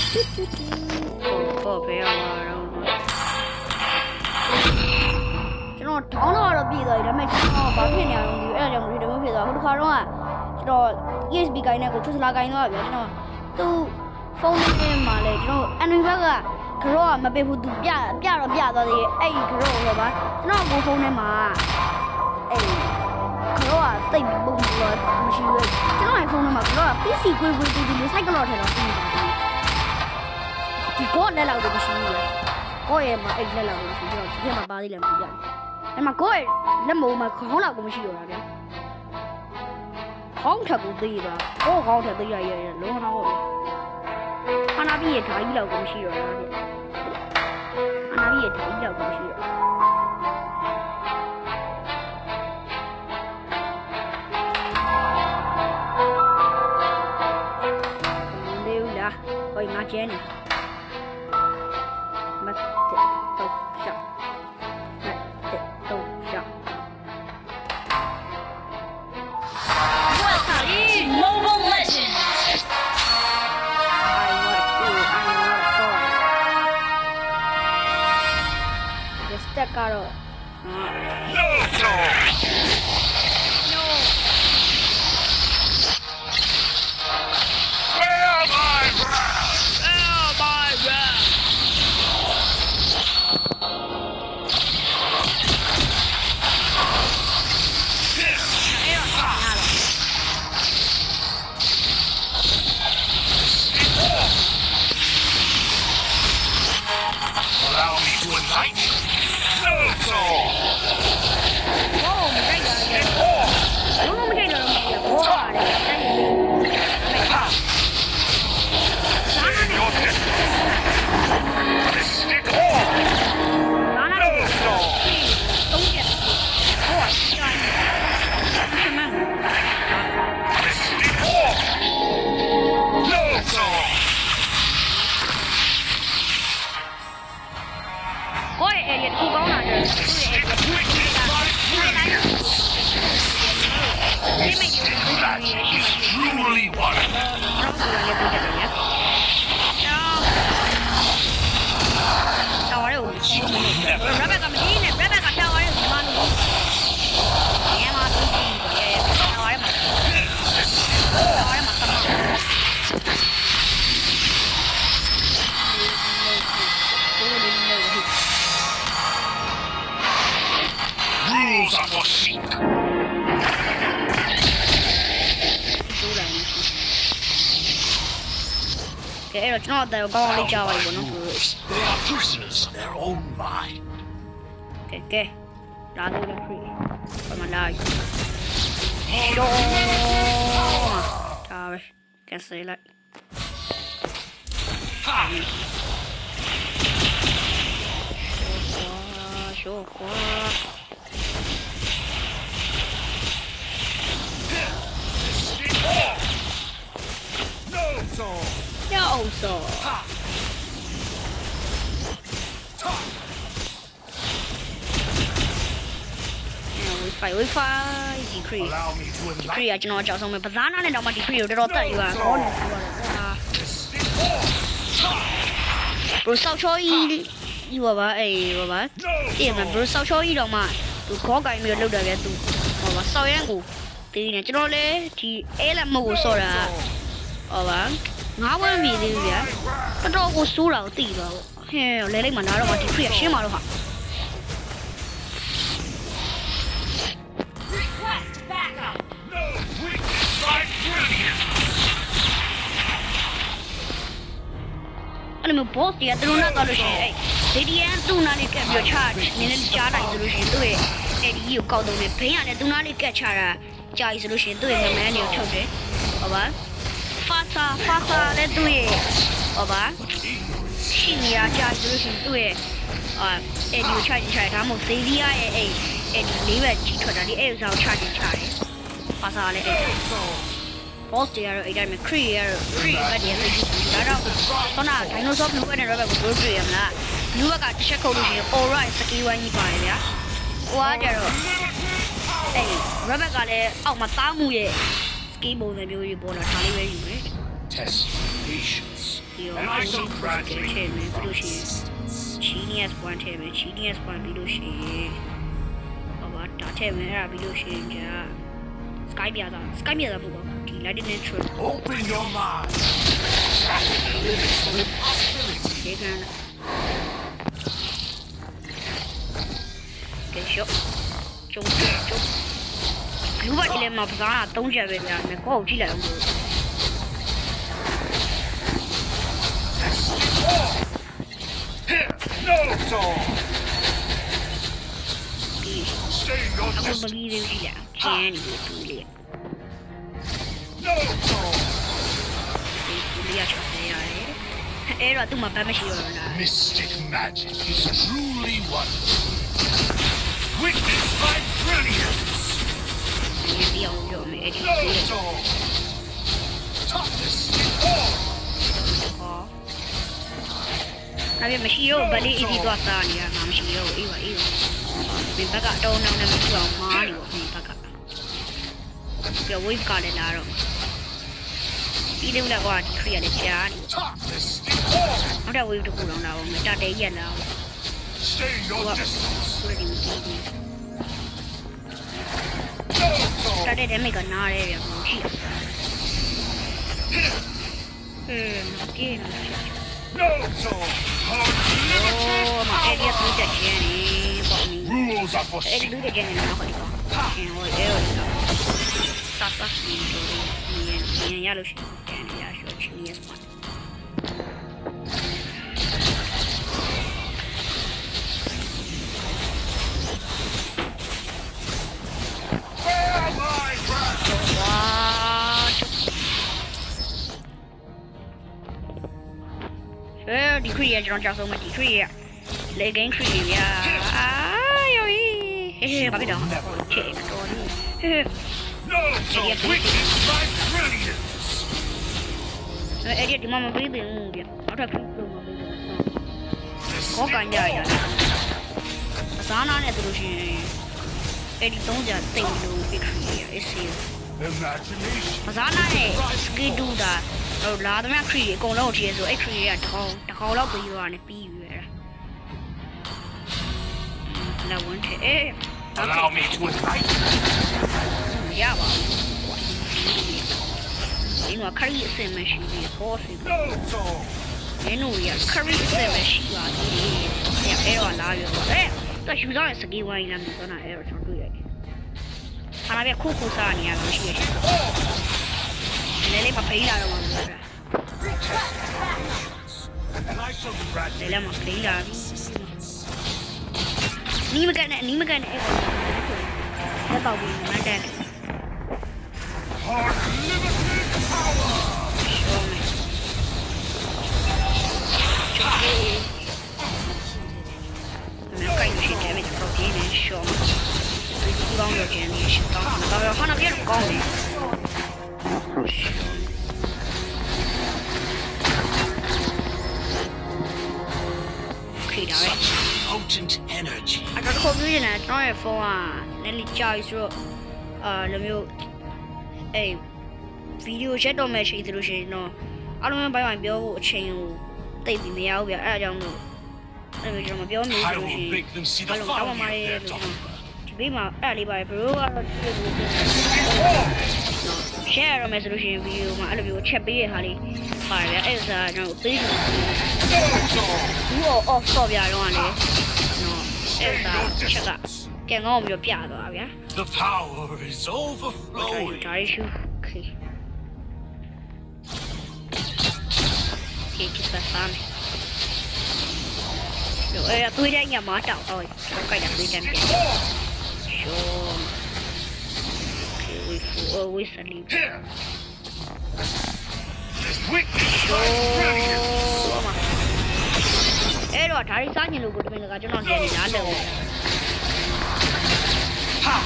ပေါ့ပဲအောင်တော့ကျွန်တော်ထောင်းတော့ပြည်သွားပြီဒါပေမဲ့ကျွန်တော်ဘာဖြစ်နေအောင်ဒီအဲ့ဒါကြောင့်မလို့ဒီလိုဖြစ်သွားဟိုတစ်ခါတော့ကျွန်တော် ESP ကိုင်းနဲ့ကိုထူစလာကိုင်းသွားပြီကျွန်တော်သူ့ဖုန်းထဲမှာလေကျွန်တော် Android ဘက်ကကတော့မပေးဘူးသူပြတော့ပြသွားသေးတယ်အဲ့ဒီကတော့ဆိုပါကျွန်တော်ကိုဖုန်းထဲမှာအဲ့ကတော့တိတ်ပုံလို့မရှိဘူးကျွန်တော်ဖုန်းထဲမှာကတော့ PC ကွေးတူစိုက်ကတော့ထဲတော့ပြီးနေတာဒီကောလက်လောက်ကိုမရှိဘူးကောရဲ့မှာအဲ့လက်လောက်ကိုမရှိဘူးဒီထဲမှာပါသေးတယ်မသိကြဘူးအဲ့မှာကောရဲ့လက်မိုးမှာခေါင်းလောက်ကိုမရှိတော့တာဗျာခေါင်းထပ်ကိုသေးတာကောခေါင်းထပ်သေးရလုံးတော့ဟုတ်ပြီခဏပြီးရဓာကြီးလောက်ကိုမရှိတော့တာဗျာခဏပြီးရဓာကြီးလောက်ကိုမရှိတော့ဟိုငါကျဲနေမတ်တော့ရှောက်မတ်တော့ရှောက် Welcome to Mobile Legends! I want to go Yes တက်ကတော့ No choice! No Bear my wrath! Oh my god Allow me to enlighten you! No choice! ဘောမကြိုက်တာလေလုံးလုံးမကြိုက်တော့ဘူးဘောရတယ်တိုက်နေတယ် Your destiny! Mystic Orb! ဘာနာ No လို့ choice! သုံးချက်ဘောရှာနေတယ်မန် Mystic Orb! No choice! ဘောရဲ့ area တစ်ခုကောင်းလာတယ်သူ့ရဲ့ area တစ်ခုကောင်းလာတယ် That is truly wonderful! တော်ရဲဦး You never ရဘက်ကမကြီးနဲ့ရဘက်ကပြောင်းရဲဒီမှာလို့ညမှာသူရဲ့တော်ရဲမှာrules are for sheep! ကဲအဲ့တော့ကျွန်တော်အတန်ကိုကောင်းအောင်လေးကြားပါလိမ့်ပေါ့နော် They are prisoners of their own mind. ကဲလာလို့လည်း free ဘာမှလာရှောဒါပဲကဲဆေးလိုက် Ha! ရှောကွာ Mystic Orb! No choice! ကြောက်အောင်စော Ha! Ta! Wi-Fi decrease Allow me to enlighten decrease ကကျွန်တော်အကြောက်ဆုံးပဲပဇာနာနဲ့တော့မှ decrease ကိုတော်တော်တက်ယူတာခေါင်းနဲ့ပြောတာ Mystic Orb! Ta! bro ဆောက်ချောကြီးဘာပါအေးဘာပါ No အေးမ bro ဆောက်ချောကြီးတော့မှသူခေါ်ကင်ပြီးလောက်တာပဲသူဟောပါဆောက်ရန်ကိုတင်းနေကျွန်တော်လည်းဒီအဲလက်မဟုတ်ကိုဆော့တာဟောပါငါးဝမ်းမြည်သေးဘူးဗျာတော်တော်ကိုစိုးတာကိုသိသွားပေါ့ဟဲ့လဲလိုက်မှလာတော့မှ decrease ရှင်းပါတော့ဟာ Request backup! No weakness like brilliance! အဲ့လိုမျိုး boss တွေကသူတို့နဲ့တော့လို့ရှိရင်အဲ့ DDN သူ့နားလေးကပ်ပြီးချနည်းနည်းကြားလိုက်ဆိုလို့ရှိရင်သူ့ရဲ့အဲ့ဒီကိုကောက်တော့နေဘိန်းရနဲ့သူ့နားလေးကပ်ချတာကြာပြီဆိုလို့ရှိရင်သူ့ရဲ့ငမန်းတွေကိုထုတ်တယ်ဟုတ်ပါဖာစာလည်းသူ့ရဲ့ဟုတ်ပါရှိနေရကြာဆိုလို့ရှိရင်သူ့ရဲ့အဲ့ဒီကိုချဒါမှမဟုတ် DDR ရဲ့အဲ့ဒီလေးပဲကြီးထွက်တာဒီအဲ့ဥစားကိုချတယ်ဖာစာလည်းအဲ့ boss တွေကတော့အဲ့တိုင်းမှာ cree ရတော့ cree ဘက်တည်းသိကြည့်ဒါတော့ခုန dinosaur blue နဲ့ red ဘက်ကိုတွေ့ရမလား blue ဘက်ကတစ်ချက်ခုတ်လို့ရှိရင် alright skill 1ကြီးပါတယ်ဗျာဟိုကကြတော့အဲ့ red ဘက်ကလည်းအောက်မှာတားမှုရဲ့ skill ပုံစံမျိုးကြီးပေါ်လာဒါလေးပဲယူမယ် Test patience. ပြီးတော့ And I shall ထ grant ည့် you မယ်ပြီးလို့ my ရှိရင် assistance. genius point ထည့်မယ် genius point ပြီးလို့ရှိရင်ဟောပါဒါထည့်မယ်အဲ့ဒါပြီးလို့ရှိရင်じゃ sky ပြတာ sky ပြတာပို့ပါဒီ lightning trip Open your mind. Shatter the limits of impossibility. ဒီကန်းကဲရှော့ကျုံလူပါကြီးလည်းမပစားတာ3ချက်ပဲကြာမယ်ကိုယ့်ကိုကြည့်လိုက်အောင်လို့ Here, no soul. ဒီ Stay your အခုမ distance. ပြီးသေးဘူးကြည့်လိုက်ကျန်းနေပြီလေ No soul. ဒီလေးရချောင်းရတယ်အဲ့တော့သူ့မှာဘာမှမရှိတော့လား Mystic magic is truly wonderful. Witness my brilliance. ဒီပြောင်းပြောမယ်အဲ့ဒီ No soul. Toughness in all. ဟောအဲ့မရှိတော့ဗလီအကြီးသွားစားနေတာငါမရှိတော့အေးပါအေးပါဒီဘက်ကတော့နောင်နဲ့မထူအောင်မားနေပေါ့ဒီဘက်ကပြဝိတ်ကလည်းလာတော့ဒီလိုလည်းကွာဒီခရီးရလည်းကြားနေ Toughness in all. နောက်တဲ့ဝိတ်တစ်ခုတော့လာအောင်မတတဲရက်လာအောင် Stay your distance. ဆိုရင်ဒီ No soul. တတဲ့ဒမိတ်ကနားရဲရမှာရှိကဲ No soul. Unlimited မအဲ့ဒီ power. သူတက်ချင်းနေပေါ့နီ Rules are for အဲ့ဒီလူတက်ချင်းနေတော့ခေါ်တော့ရှင်ဟိုရဲရောစာစာစီတို့နေရလို့ရှိတယ်နေရရှိချင်းရမှာ Bear my wrath. ဝါဒီခရီးရကျွန်တော်ကြောက်ဆုံးမဒီခရီးရလေဂိမ်းခရီးရအာယောဟေးဘာဖြစ်တော့ချေတော်နေဟေး No soul. Witness my brilliance. အဲ့ဒီဒီမှာမပြီးသေးဘူးဗျနောက်ထပ်ခရီးလုံးမပြီးဘူးဟော Mystic ကန်ကြရအစားနာနဲ့တို့ရှင်အဲ့ဒီ30တိတ်လို့ပြခရီးရအစီ imagination. မစားနာနဲ့စကီဒူတာဟိုလာသမျှခရီးအကုန်လုံးထည့်ဆိုအဲ့ခရီးရတစ်ခေါက်လောက်ပြီးသွားတယ်ပြီးပြီအဲ့ဒါလာဝင်ထဲ Allow me to invite. ရပါဒီမှာခရီးအစင်မရှိဘူးဟောစီ No soul. မင်းတို့ရခရီးအစင်မရှိပါဘူးအဲ့တော့လာရောတော့ယူဆောင်စကီဝိုင်းလာမျိုးတော့အဲ့တော့ကျွန်တော်တွေ့ရတယ်ခါလာပြခုခုစားနေရလို့ရှိရတယ်လေလေမဖိလာတော့မှာပြောတာ And I shall grant လေ you လေမဖိလာနီးမကန်နဲ့အဲ့တော့လက်ပေါက်ပြီးမတက် unlimited power. ရှောမယ်မင်းကိုင်းရှိတယ်မြေတော့ဒီနေရှောမယ်ဒီကောင်းလို့ကျန်နေရှောတော့ဟာနာပြတော့ကောင်းတယ်ခေတာပဲ Potent energy. အဲ့တော့ခေါ်ပြနေတယ်ကျွန်တော်ရဲ့ဖုန်းကလည်းလီကြာပြီဆိုတော့လိုမျိုးအေးဗီဒီယိုချက်တော့မဲ့ချိန်သလိုရှိရင်တော့အားလုံးပိုင်းပိုင်းပြောဖို့အချိန်ကိုတိတ်ပြီးမရဘူးဗျအဲ့ဒါကြောင့်မို့အဲ့လိုကျွန်တော်မပြောမိဘူး I ဆိုလို့ will ရှိရင် make them see ဘာ the လို့တောင်း folly မှ of လဲ their လို့ dogma. ဒီဘေးမှာအဲ့လေးပါတယ်ဘရိုကတော့ဒီလို share ရမယ်ဆိုလို့ရှိရင်ဗီဒီယိုမှာအဲ့လိုမျိုးချက်ပေးရတဲ့ဟာလေးပါတယ်ဗျအဲ့ဒါကျွန်တော်ပေးလို့ No soul. ဘူး off တော့ဗျာတော့ကလေနော်အဲ့ဒါချက်ကကဲငေါ့မျိုးပြသွားဗျာ The power is ဟုတ် overflowing. ဒါရရှိโอเคဒီကစားမယ်ရောအဲ့သွေးတဲ့ညမှာတောက်တော့တော့ကြိုက်တာသွေးတဲ့ပြန်ရှောwe sleep Here. Witness my brilliance. အဲ့တော့ဒါရီစားညင်လို့ကိုတမင်ကကျွန်တော်နေနေလားလို့ Ha!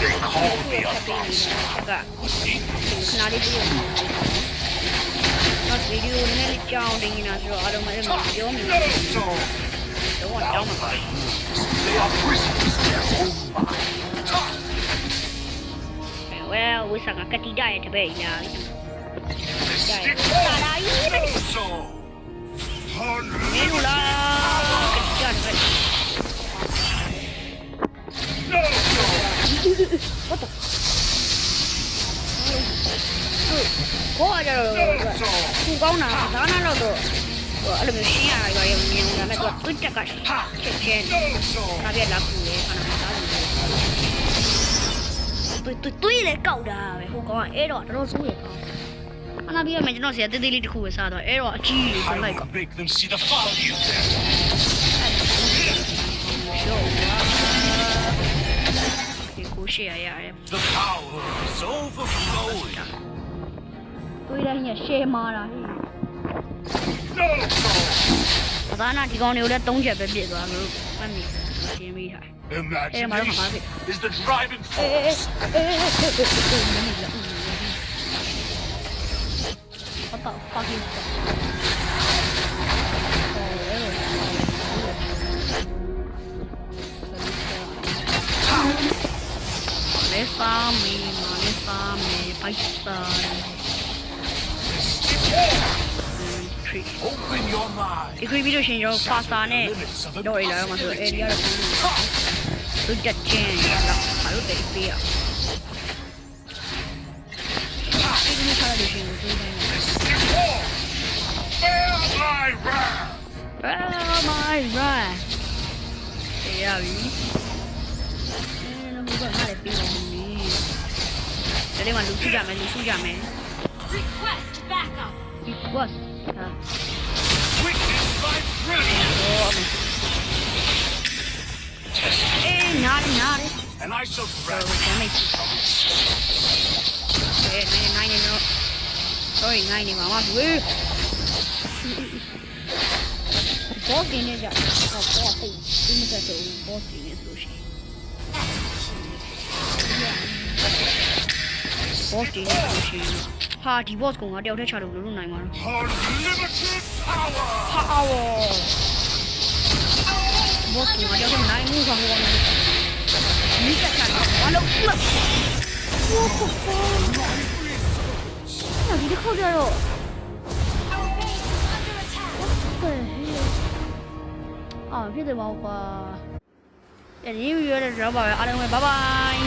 They call me a monster. ကခဏလေးပြောနေတော့ဗီဒီယိုနဲ့ကြောင်းတင်နေတာဆိုတော့အားလုံးလည်းပြောနေ No soul. တော့တောင်းမှာ They are prisoners of their own mind. well ဝိဆာကကတိတရဲ့တပည့်လာ Mystic Sarai. power. No soul. ကောင်းတာဒါနာတော့တော့အဲ့လိုမျိုးရှင်းရတာရွာရုံမြင်ဒါပေမဲ့သူတက်ကချက်ချင်းဒါပြက်လာကူလေခဏမှသားတယ်သူလေကောက်တာပဲဟိုကောင်ကအဲ့တော့တော်တော်ဆိုးရကောင်းခဏပြီးရမယ်ကျွန်တော်ဆရာတေးသေးလေးတစ်ခုပဲစားတော့အဲ့တော့အကြီးလေးပြန်လိုက်ကော Make them see the folly you can. ဒီကိုရှေ့ရရတယ် The power is overflowing. တွေးလိုက်ညရှေ့မာတာဟိ No, no. ပဇာနာဒီကောင်တွေကိုလည်း3ချက်ပဲပြစ်သွားလို့မှတ်မိရှင်းမိထား Imagination is the driving အေး force. what the fuck is that လေစာမီပိုက်စာ Open your mind. ဒီခရီးပြီးလို့ရှင်ကျွန်တော်ပါစာနဲ့တော့ရလာတော့မှဆိုအေရီယာတော့သူတက်ချင်းရတော့ဘာလို့တိတ်ပေးရဒီနေ့ထားလို့ရှင်ကိုတွေးနေတယ် Bear my wrath. Oh my god ရပြီဘယ်မှာလဲပြီးတော့မင်းဒါလေးမှလူစုကြမယ် Request backup. request Witness my brilliance. အေးနားတယ် And I shall grant ဒါမဲ့နိုင်နေတော့ sorry နိုင်နေမှာမဟုတ်ဘူး boss กินနေကြတော့ boss သိဒီမသက်တော့ boss กินနေဆိုရှင် boss กินနေဆိုရှင်ဟာဒီ boss ကောင်ကတယောက်တည်းချလို့လို့နိုင်မှာတော့ unlimited power. power boss ကောင်ကတယောက်တည်းနိုင်မှုဆောင်ကောင်းတယ်မိကချာဘာလို့လဲโอ้โหဒီတစ်ခေါက်ကြတော့ Our base is under attack. ဖြစ်တယ်မဟုတ်ပါဒီဗီဒီယိုနဲ့တော့ပါပဲအားလုံးပဲ bye bye